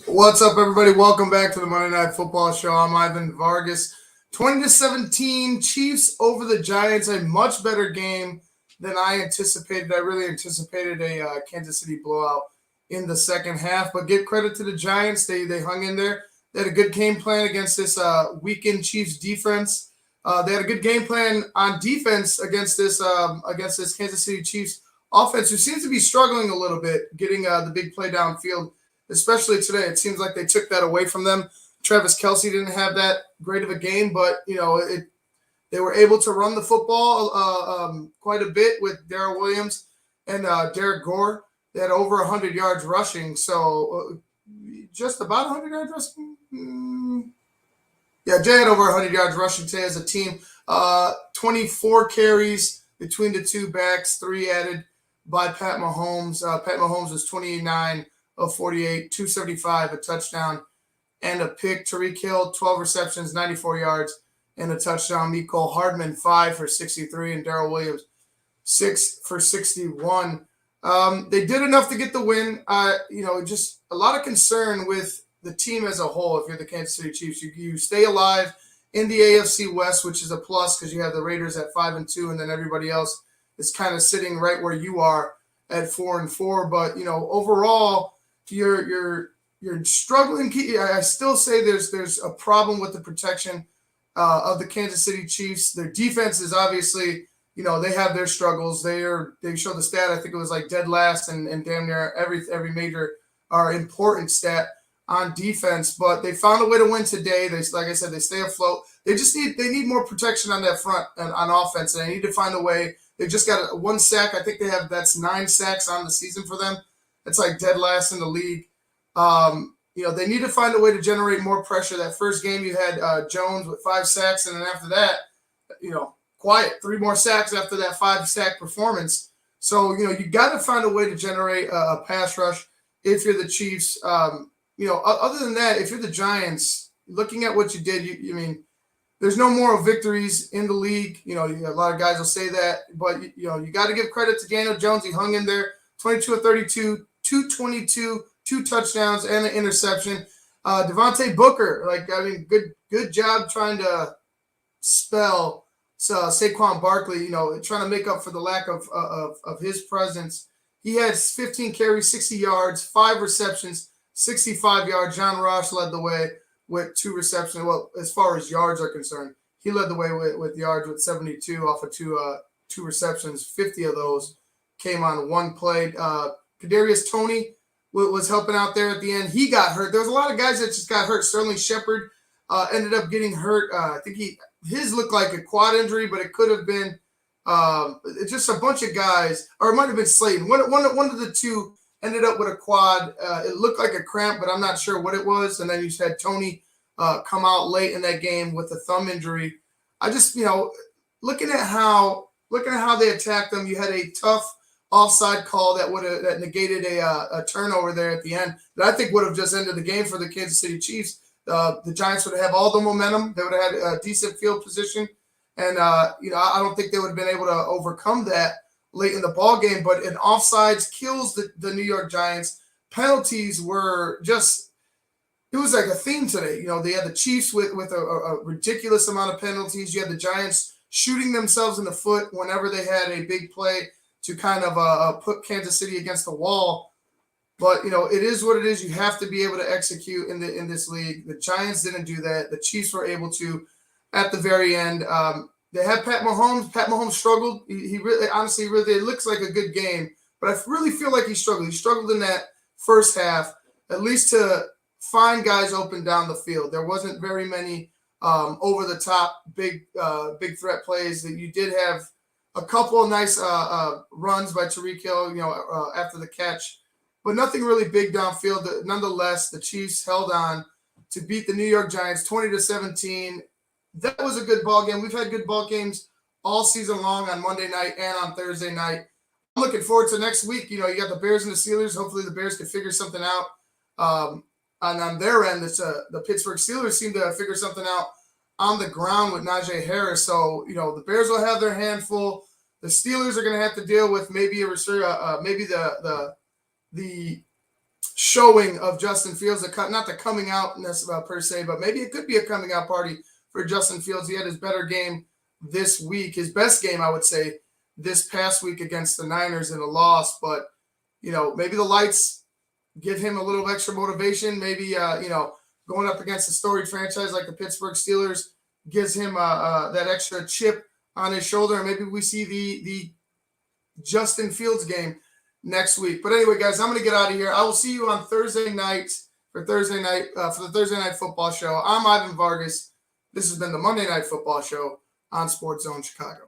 What's up, everybody? Welcome back to the Monday Night Football Show. I'm Ivan Vargas. 20-17 Chiefs over the Giants. A much better game than I anticipated. I really anticipated a Kansas City blowout in the second half. But give credit to the Giants. They hung in there. They had a good game plan against this weakened Chiefs defense. They had a good game plan on defense against this Kansas City Chiefs offense, who seems to be struggling a little bit getting the big play downfield. Especially today, it seems like they took that away from them. Travis Kelce didn't have that great of a game, but they were able to run the football quite a bit with Darrell Williams and Derek Gore. They had over 100 yards rushing, so just about 100 yards rushing. Yeah, Jay had over 100 yards rushing today as a team. 24 carries between the two backs, 3 added by Pat Mahomes. Pat Mahomes was 29 of 48, 275, a touchdown, and a pick. Tyreek Hill, 12 receptions, 94 yards, and a touchdown. Mecole Hardman, 5 for 63, and Darrell Williams, 6 for 61. They did enough to get the win. Just a lot of concern with the team as a whole. If you're the Kansas City Chiefs, you stay alive in the AFC West, which is a plus because you have the Raiders at 5-2, and then everybody else is kind of sitting right where you are at 4-4. But overall, you're struggling. I still say there's a problem with the protection of the Kansas City Chiefs. Their defense is obviously, they have their struggles. They show the stat. I think it was like dead last and damn near every major or important stat on defense. But they found a way to win today. Like I said, they stay afloat. They need more protection on that front and on offense, and they need to find a way. They just got 1 sack. I think that's 9 sacks on the season for them. It's like dead last in the league. They need to find a way to generate more pressure. That first game you had Jones with 5 sacks, and then after that, quiet, 3 more sacks after that 5-sack performance. So, you got to find a way to generate a pass rush if you're the Chiefs. Other than that, if you're the Giants, looking at what you did, there's no moral victories in the league. A lot of guys will say that, but you got to give credit to Daniel Jones. He hung in there, 22 of 32, 222, 2 touchdowns, and an interception. Devontae Booker, good job trying to spell Saquon Barkley, trying to make up for the lack of his presence. He had 15 carries, 60 yards, 5 receptions, 65 yards. John Ross led the way with 2 receptions. Well, as far as yards are concerned, he led the way with yards with 72 off of 2 receptions. 50 of those came on 1 play. Kadarius Toney was helping out there at the end. He got hurt. There was a lot of guys that just got hurt. Sterling Shepard ended up getting hurt. I think his looked like a quad injury, but it could have been just a bunch of guys, or it might have been Slayton. One of the two ended up with a quad. It looked like a cramp, but I'm not sure what it was. And then you had Toney come out late in that game with a thumb injury. I just, looking at how they attacked them, you had a tough offside call that negated a turnover there at the end that I think would have just ended the game for the Kansas City Chiefs. The Giants would have all the momentum. They would have had a decent field position, and I don't think they would have been able to overcome that late in the ball game. But an offsides kills the New York Giants. Penalties were just, it was like a theme today. They had the Chiefs with a ridiculous amount of penalties. You had the Giants shooting themselves in the foot whenever they had a big play to kind of put Kansas City against the wall. But, it is what it is. You have to be able to execute in this league. The Giants didn't do that. The Chiefs were able to at the very end. They had Pat Mahomes. Pat Mahomes struggled. He really, honestly, it looks like a good game. But I really feel like he struggled. He struggled in that first half, at least to find guys open down the field. There wasn't very many over-the-top big threat plays. That you did have a couple of nice runs by Tyreek Hill, after the catch, but nothing really big downfield. Nonetheless, the Chiefs held on to beat the New York Giants 20-17. That was a good ball game. We've had good ball games all season long on Monday night and on Thursday night. I'm looking forward to next week. You got the Bears and the Steelers. Hopefully the Bears can figure something out. And on their end, the Pittsburgh Steelers seem to figure something out on the ground with Najee Harris. So, the Bears will have their handful. The Steelers are going to have to deal with maybe maybe the showing of Justin Fields, not the coming out per se, but maybe it could be a coming out party for Justin Fields. He had his better game this week, his best game, I would say, this past week against the Niners in a loss. But, maybe the lights give him a little extra motivation. Maybe, going up against a storied franchise like the Pittsburgh Steelers gives him that extra chip on his shoulder. And maybe we see the Justin Fields game next week. But anyway, guys, I'm going to get out of here. I will see you on Thursday night for the Thursday Night Football Show. I'm Ivan Vargas. This has been the Monday Night Football Show on Sports Zone Chicago.